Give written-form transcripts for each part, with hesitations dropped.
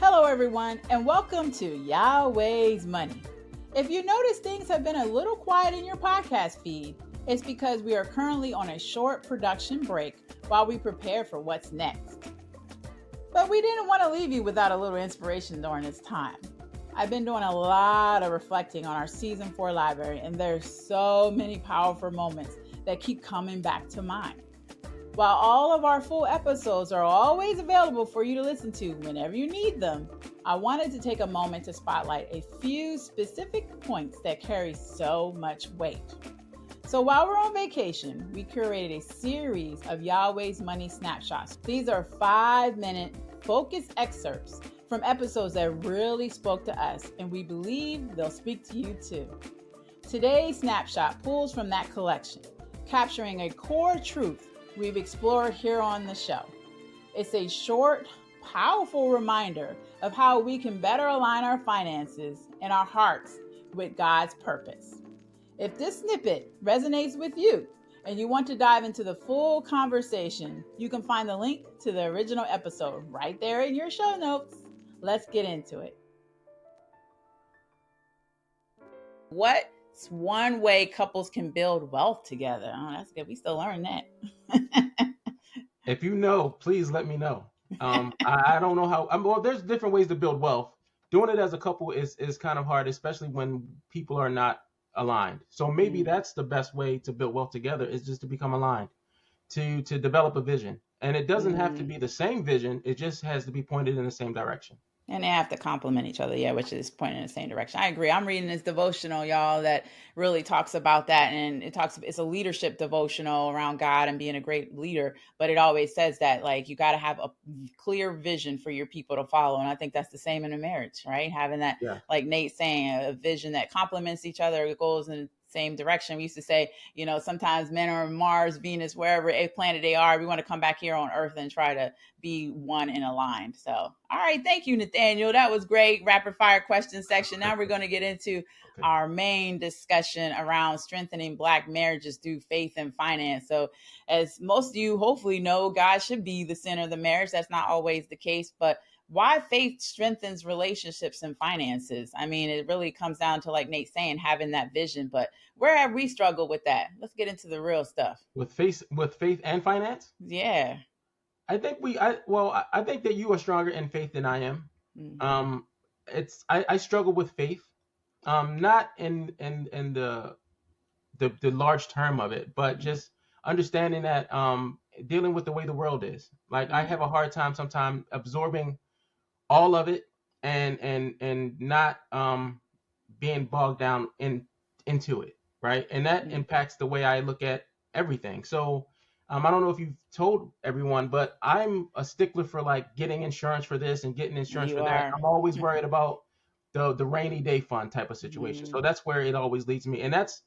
Hello, everyone, and welcome to Yahweh's Money. If you notice things have been a little quiet in your podcast feed, it's because we are currently on a short production break while we prepare for what's next. But we didn't want to leave you without a little inspiration during this time. I've been doing a lot of reflecting on our Season 4 library, and there's so many powerful moments that keep coming back to mind. While all of our full episodes are always available for you to listen to whenever you need them, I wanted to take a moment to spotlight a few specific points that carry so much weight. So while we're on vacation, we curated a series of Yahweh's Money snapshots. These are 5-minute focused excerpts from episodes that really spoke to us, and we believe they'll speak to you too. Today's snapshot pulls from that collection, capturing a core truth we've explored here on the show. It's a short, powerful reminder of how we can better align our finances and our hearts with God's purpose. If this snippet resonates with you and you want to dive into the full conversation, you can find the link to the original episode right there in your show notes. Let's get into it. What's one way couples can build wealth together? Oh, that's good. We still learn that. If you know, please let me know. I don't know how. Well, there's different ways to build wealth. Doing it as a couple is kind of hard, especially when people are not aligned. So maybe that's the best way to build wealth together, is just to become aligned, to develop a vision. And it doesn't have to be the same vision. It just has to be pointed in the same direction. And they have to complement each other, which is pointing in the same direction. I agree. I'm reading this devotional, y'all, that really talks about that. And it's a leadership devotional around God and being a great leader. But it always says that, like, you got to have a clear vision for your people to follow. And I think that's the same in a marriage, right? Having that, like Nate saying, a vision that complements each other, it goes in same direction. We used to say, sometimes men are on Mars, Venus, wherever a planet they are. We want to come back here on Earth and try to be one and aligned. So, all right. Thank you, Nathaniel. That was great. Rapid fire question section. Now we're going to get into our main discussion around strengthening Black marriages through faith and finance. So as most of you hopefully know, God should be the center of the marriage. That's not always the case, but why faith strengthens relationships and finances. I mean, it really comes down to, like Nate saying, having that vision. But where have we struggled with that? Let's get into the real stuff. With faith and finance? Yeah. I think I think that you are stronger in faith than I am. Mm-hmm. I struggle with faith, not in the large term of it, but just understanding that dealing with the way the world is. Like, I have a hard time sometimes absorbing all of it and not being bogged down into it, right? And that impacts the way I look at everything. So I don't know if you've told everyone, but I'm a stickler for, like, getting insurance for this and getting insurance for that. I'm always worried about the rainy day fund type of situation. So that's where it always leads me. And that's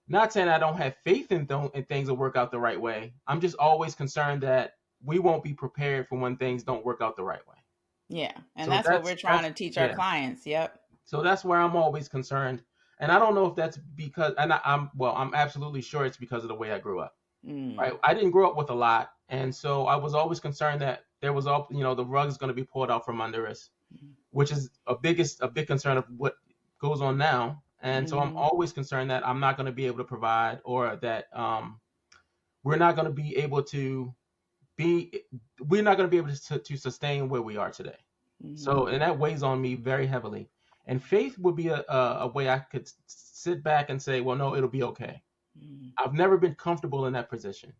not saying I don't have faith in things will work out the right way. I'm just always concerned that we won't be prepared for when things don't work out the right way. Yeah. And so that's what we're trying to teach our clients. Yep. So that's where I'm always concerned. And I don't know if that's because, and I'm absolutely sure it's because of the way I grew up. Right? I didn't grow up with a lot. And so I was always concerned that there was the rug is going to be pulled out from under us, which is a big concern of what goes on now. And so I'm always concerned that I'm not going to be able to provide, or that we're not going to be able to to sustain where we are today. So, and that weighs on me very heavily. And faith would be a way I could sit back and say, well, no, it'll be okay. I've never been comfortable in that position.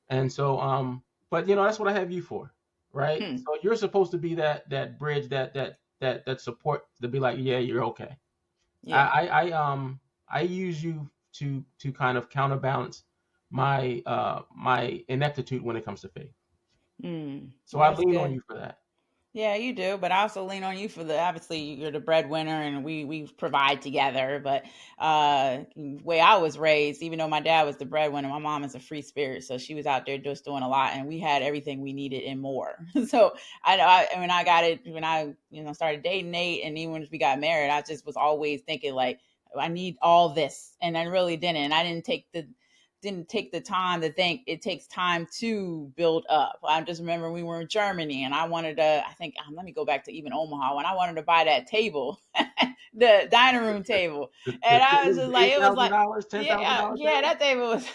And so, but that's what I have you for, right? So you're supposed to be that bridge, that support, to be like, yeah, you're okay. Yeah. I use you to kind of counterbalance my my ineptitude when it comes to faith. So I lean on you for that. Yeah, you do. But I also lean on you for obviously you're the breadwinner and we provide together. But way I was raised, even though my dad was the breadwinner, my mom is a free spirit. So she was out there just doing a lot, and we had everything we needed and more. So when I started dating Nate, and even when we got married, I just was always thinking, like, I need all this. And I really didn't. And I didn't take the didn't take the time to think it takes time to build up. I just remember we were in Germany and I wanted to, let me go back to even Omaha when I wanted to buy that table, the dining room table. And I was just like, it was like, $8,000, yeah, $10,000. that table was.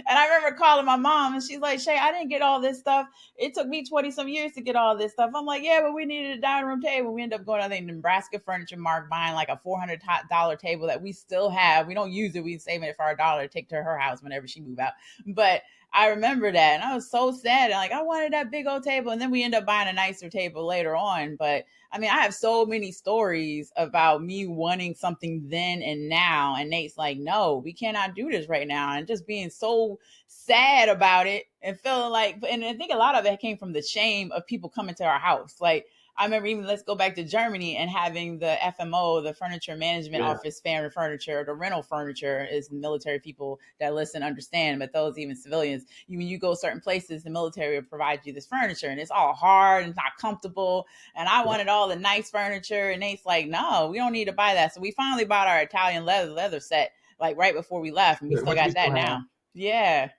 And I remember calling my mom and she's like, Shay, I didn't get all this stuff. It took me 20 some years to get all this stuff. I'm like, yeah, but we needed a dining room table. We ended up going to the Nebraska Furniture Mart, buying like a $400 table that we still have. We don't use it. We save it for our daughter to take to her house whenever she move out. But I remember that. And I was so sad. Like, I wanted that big old table. And then we end up buying a nicer table later on. But I mean, I have so many stories about me wanting something then and now. And Nate's like, no, we cannot do this right now. And just being so sad about it and feeling like, and I think a lot of it came from the shame of people coming to our house. Like, I remember even, let's go back to Germany and having the FMO, the Furniture Management Office, family furniture, the rental furniture is military people that listen, understand, but those even civilians, when you go certain places, the military will provide you this furniture and it's all hard and not comfortable. And I wanted all the nice furniture and Nate's like, no, we don't need to buy that. So we finally bought our Italian leather set like right before we left and we still got that now. Yeah.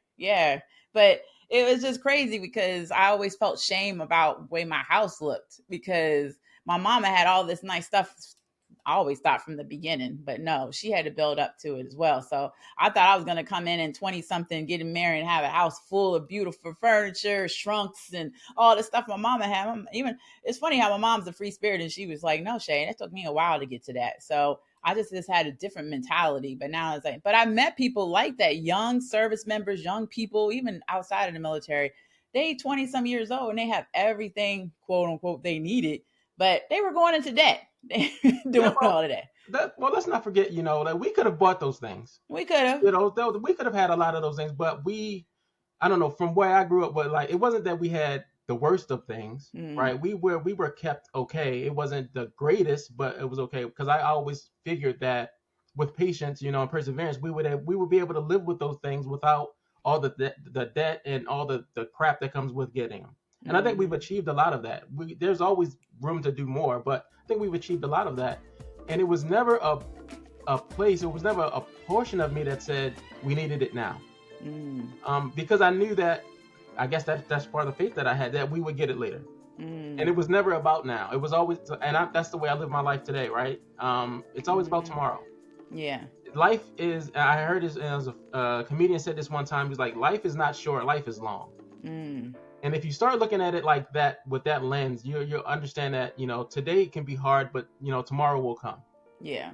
But it was just crazy because I always felt shame about the way my house looked because my mama had all this nice stuff. I always thought from the beginning, but no, she had to build up to it as well. So I thought I was going to come in 20 something, getting married and have a house full of beautiful furniture, trunks and all the stuff my mama had. Even it's funny how my mom's a free spirit and she was like, no, Shay, it took me a while to get to that. So I just had a different mentality, but now it's like, but I met people like that, young service members, young people, even outside of the military, they 20 some years old and they have everything, quote unquote, they needed, but they were going into debt, doing all of that. Well, let's not forget, that we could have bought those things. We could have, we could have had a lot of those things, but I don't know, from where I grew up, but like, it wasn't that we had the worst of things, right? We were kept okay. It wasn't the greatest, but it was okay because I always figured that with patience, and perseverance, we would be able to live with those things without all the debt and all the crap that comes with getting them. And I think we've achieved a lot of that. There's always room to do more, but I think we've achieved a lot of that. And it was never a place, it was never a portion of me that said we needed it now. Because I knew that, I guess that's part of the faith that I had, that we would get it later. And it was never about now. It was always, that's the way I live my life today, right? It's always about tomorrow. Yeah. Life is, I heard this, as a comedian said this one time, he's like, life is not short, life is long. And if you start looking at it like that, with that lens, you'll understand that, today can be hard, but, tomorrow will come. Yeah.